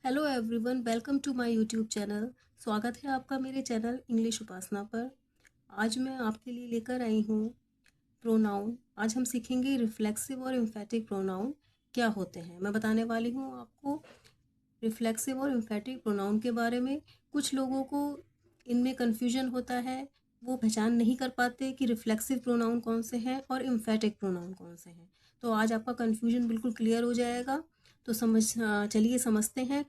Hello everyone, welcome to my YouTube channel. स्वागत है आपका मेरे चैनल इंग्लिश उपासना पर। आज मैं आपके लिए लेकर आई हूँ प्रोनाउन। आज हम सीखेंगे रिफ्लेक्सिव और एम्फेटिक प्रोनाउन क्या होते हैं। मैं बताने वाली हूँ आपको रिफ्लेक्सिव और एम्फेटिक प्रोनाउन के बारे में। कुछ लोगों को इनमें कन्फ्यूजन होता है, वो पहचान नहीं कर पाते कि रिफ्लेक्सिव प्रोनाउन कौन से हैं और एम्फेटिक प्रोनाउन कौन से हैं। तो आज आपका कन्फ्यूजन बिल्कुल क्लियर हो जाएगा। तो चलिए समझते हैं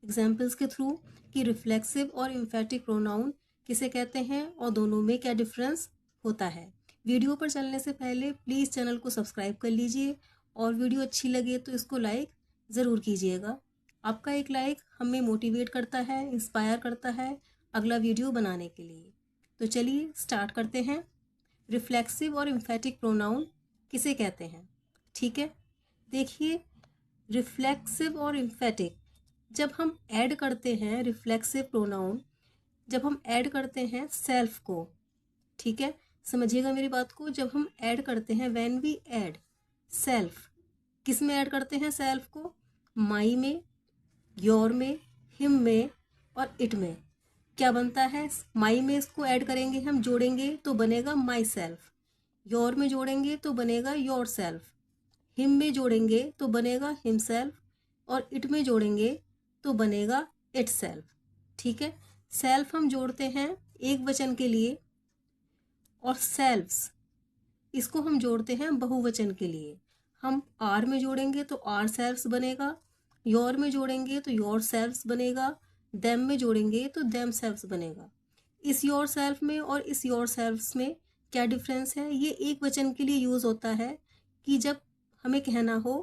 एग्जाम्पल्स के थ्रू कि रिफ्लेक्सिव और एम्फेटिक प्रोनाउन किसे कहते हैं और दोनों में क्या डिफरेंस होता है। वीडियो पर चलने से पहले प्लीज़ चैनल को सब्सक्राइब कर लीजिए और वीडियो अच्छी लगे तो इसको लाइक ज़रूर कीजिएगा। आपका एक लाइक हमें मोटिवेट करता है, इंस्पायर करता है अगला वीडियो बनाने के लिए। तो चलिए स्टार्ट करते हैं। रिफ्लेक्सिव और एम्फेटिक प्रोनाउन किसे कहते हैं, ठीक है। देखिए, रिफ्लेक्सिव और एम्फेटिक जब हम ऐड करते हैं रिफ्लेक्सिव प्रोनाउन, जब हम ऐड करते हैं सेल्फ को, ठीक है, समझिएगा मेरी बात को। जब हम ऐड करते हैं, व्हेन वी ऐड सेल्फ, किस में ऐड करते हैं सेल्फ को? माई में, योर में, हिम में और इट में। क्या बनता है? माई में इसको ऐड करेंगे, हम जोड़ेंगे तो बनेगा माई सेल्फ। योर में जोड़ेंगे तो बनेगा योर सेल्फ। हिम में जोड़ेंगे तो बनेगा हिम सेल्फ और इट में जोड़ेंगे तो बनेगा इट सेल्फ, ठीक है। सेल्फ हम जोड़ते हैं एक वचन के लिए और सेल्फ्स इसको हम जोड़ते हैं बहुवचन के लिए। हम आर में जोड़ेंगे तो आर सेल्फ्स बनेगा, योर में जोड़ेंगे तो योर सेल्फ्स बनेगा, देम में जोड़ेंगे तो देम सेल्फ्स बनेगा। इस योर सेल्फ में और इस योर सेल्फ्स में क्या डिफरेंस है? ये एक वचन के लिए यूज़ होता है कि जब हमें कहना हो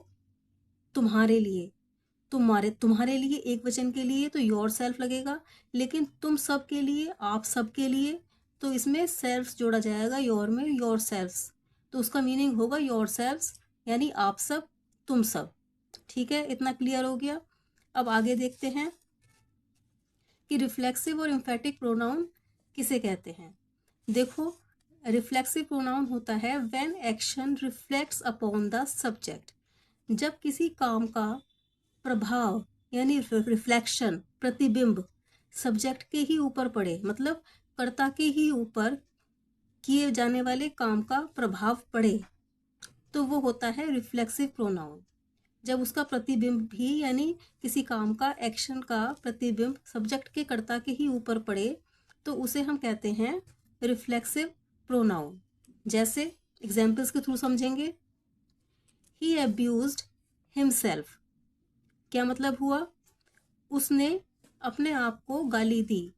तुम्हारे लिए, तुम्हारे लिए एक वचन के लिए तो योर सेल्फ लगेगा, लेकिन तुम सब के लिए, आप सब के लिए, तो इसमें सेल्फ्स जोड़ा जाएगा योर में, योर सेल्फ्स। तो उसका मीनिंग होगा योर सेल्फ्स, यानी आप सब, तुम सब, ठीक है। इतना क्लियर हो गया। अब आगे देखते हैं कि रिफ्लेक्सिव और एम्फेटिक प्रोनाउन किसे कहते हैं। देखो, रिफ्लेक्सिव प्रोनाउन होता है when action reflects upon the subject. जब किसी काम का प्रभाव यानी रिफ्लेक्शन, प्रतिबिंब सब्जेक्ट के ही ऊपर पड़े, मतलब कर्ता के ही ऊपर किए जाने वाले काम का प्रभाव पड़े, तो वो होता है रिफ्लेक्सिव प्रोनाउन। जब उसका प्रतिबिंब भी यानी किसी काम का, एक्शन का प्रतिबिंब सब्जेक्ट के कर्ता के ही ऊपर पड़े तो उसे हम कहते हैं रिफ्लेक्सिव प्रोनाउन। जैसे एग्जाम्पल्स के थ्रू समझेंगे। ही अब्यूज्ड हिमसेल्फ, क्या मतलब हुआ? उसने अपने आप को गाली दी।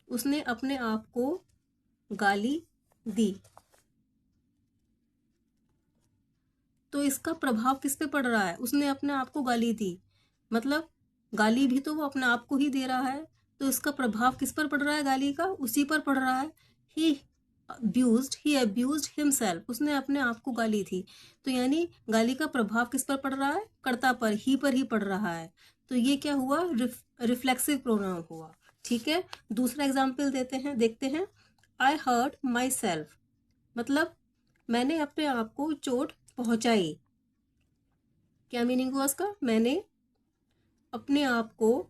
उसने अपने आप को गाली दी, तो इसका प्रभाव किस पे पड़ रहा है? उसने अपने आप को गाली दी, मतलब गाली भी तो वो अपने आप को ही दे रहा है, तो इसका प्रभाव किस पर पड़ रहा है? गाली का उसी पर पड़ रहा है। ही अब्यूज्ड हिमसेल्फ, उसने अपने आप को गाली थी, तो यानी गाली का प्रभाव किस पर पड़ रहा है? कर्ता पर ही पड़ रहा है। तो ये क्या हुआ? रिफ्लेक्सिव प्रोनाउन हुआ, ठीक है। दूसरा एग्जाम्पल देखते हैं। आई हर्ट माई सेल्फ, मतलब मैंने अपने आप को चोट पहुंचाई। क्या मीनिंग हुआ उसका? मैंने अपने आप को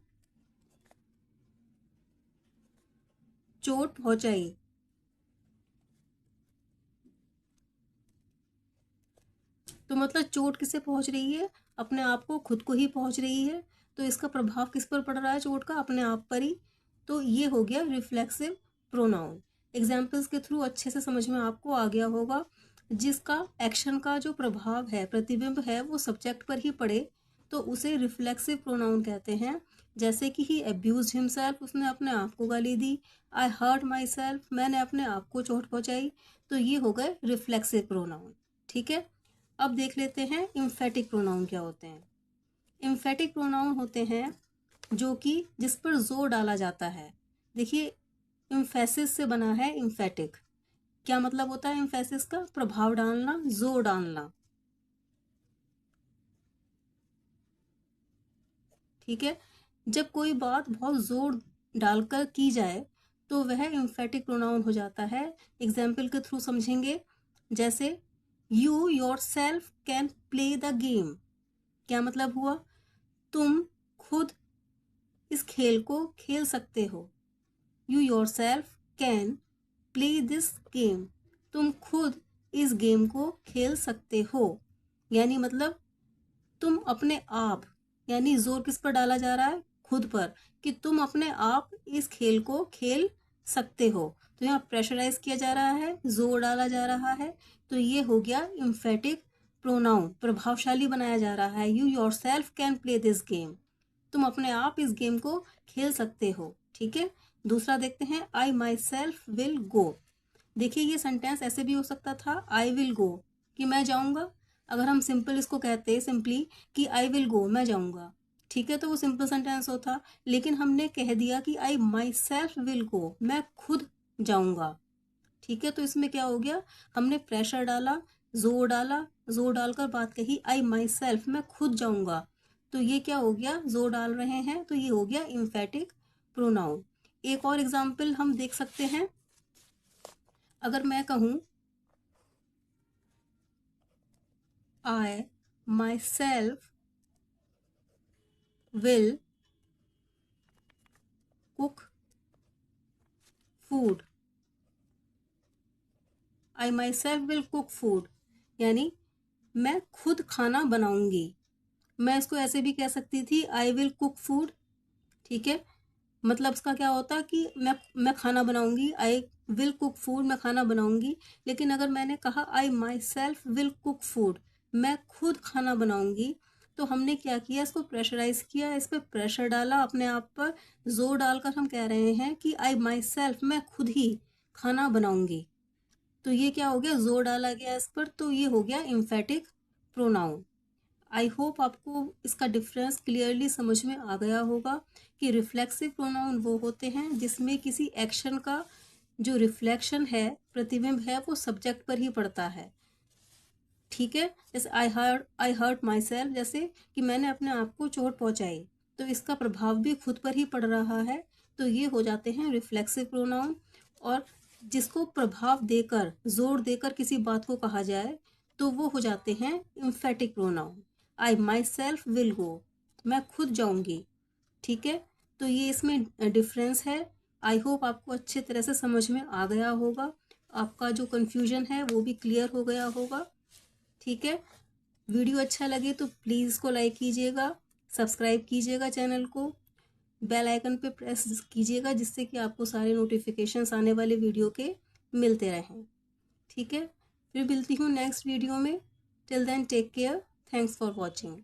चोट पहुंचाई। तो मतलब चोट किसे पहुंच रही है? अपने आप को, खुद को ही पहुंच रही है। तो इसका प्रभाव किस पर पड़ रहा है चोट का? अपने आप पर ही। तो ये हो गया रिफ्लेक्सिव प्रोनाउन। एग्जाम्पल्स के थ्रू अच्छे से समझ में आपको आ गया होगा। जिसका एक्शन का जो प्रभाव है, प्रतिबिंब है, वो सब्जेक्ट पर ही पड़े तो उसे रिफ्लेक्सिव प्रोनाउन कहते हैं। जैसे कि ही अब्यूज्ड हिमसेल्फ, उसने अपने आप को गाली दी। आई हर्ट माई सेल्फ, मैंने अपने आप को चोट पहुंचाई। तो ये हो गए रिफ्लेक्सिव प्रोनाउन, ठीक है। अब देख लेते हैं इम्फेटिक प्रोनाउन क्या होते हैं। इम्फेटिक प्रोनाउन होते हैं जो कि जिस पर जोर डाला जाता है। देखिए, इम्फेसिस से बना है इम्फेटिक। क्या मतलब होता है इम्फेसिस का? प्रभाव डालना, जोर डालना, ठीक है। जब कोई बात बहुत जोर डालकर की जाए तो वह इम्फेटिक प्रोनाउन हो जाता है। एग्जाम्पल के थ्रू समझेंगे। जैसे you your self can play the game. क्या मतलब हुआ? तुम खुद इस खेल को खेल सकते हो। You your self can play this game. तुम खुद इस गेम को खेल सकते हो। यानी मतलब तुम अपने आप, यानी जोर किस पर डाला जा रहा है? खुद पर, कि तुम अपने आप इस खेल को खेल सकते हो। तो यहाँ प्रेशराइज किया जा रहा है, जोर डाला जा रहा है। तो ये हो गया इम्फेटिक प्रोनाउन, प्रभावशाली बनाया जा रहा है। You your self can play this game. तुम अपने आप इस गेम को खेल सकते हो। ठीक है, दूसरा देखते हैं, आई माई सेल्फ विल गो। देखिए ये सेंटेंस ऐसे भी हो सकता था, आई विल गो, कि मैं जाऊंगा। अगर हम सिंपल इसको कहते सिंपली कि आई विल गो, मैं जाऊंगा, ठीक है, तो वो सिंपल सेंटेंस होता। लेकिन हमने कह दिया कि आई माई सेल्फ विल गो, मैं खुद जाऊंगा। ठीक है, तो इसमें क्या हो गया? हमने प्रेशर डाला, जोर डाला, जोर डालकर बात कही, आई माई सेल्फ, मैं खुद जाऊंगा। तो ये क्या हो गया? जोर डाल रहे हैं, तो ये हो गया इम्फेटिक प्रोनाउन। एक और एग्जाम्पल हम देख सकते हैं। अगर मैं कहूं I myself will cook food. I myself will cook food, यानी मैं खुद खाना बनाऊंगी। मैं इसको ऐसे भी कह सकती थी, I will cook food। ठीक है, मतलब इसका क्या होता कि मैं खाना बनाऊंगी, आई विल कुक फूड, मैं खाना बनाऊंगी। लेकिन अगर मैंने कहा I myself will cook food, मैं खुद खाना बनाऊंगी, तो हमने क्या किया? इसको प्रेशराइज किया, इस पर प्रेशर डाला, अपने आप पर जोर डालकर हम कह रहे हैं कि आई माई सेल्फ, मैं खुद ही खाना बनाऊंगी। तो ये क्या हो गया? जोर डाला गया इस पर, तो ये हो गया इम्फेटिक प्रोनाउन। आई होप आपको इसका डिफरेंस क्लियरली समझ में आ गया होगा कि रिफ्लेक्सिव प्रोनाउन वो होते हैं जिसमें किसी एक्शन का जो रिफ्लेक्शन है, प्रतिबिंब है, वो सब्जेक्ट पर ही पड़ता है। ठीक है, जैसे आई हर्ट माई सेल्फ, जैसे कि मैंने अपने आप को चोट पहुंचाई, तो इसका प्रभाव भी खुद पर ही पड़ रहा है। तो ये हो जाते हैं रिफ्लेक्सिव प्रोनाउन। और जिसको प्रभाव देकर, जोर देकर किसी बात को कहा जाए, तो वो हो जाते हैं emphatic pronoun. I myself will go, मैं खुद जाऊंगी। ठीक है, तो ये इसमें डिफरेंस है। आई होप आपको अच्छे तरह से समझ में आ गया होगा, आपका जो कन्फ्यूजन है वो भी क्लियर हो गया होगा। ठीक है, वीडियो अच्छा लगे तो प्लीज़ इसको लाइक कीजिएगा, सब्सक्राइब कीजिएगा चैनल को, बेल आइकन पे प्रेस कीजिएगा, जिससे कि आपको सारे नोटिफिकेशंस आने वाले वीडियो के मिलते रहें। ठीक है, फिर मिलती हूँ नेक्स्ट वीडियो में। Till then take care, thanks for watching.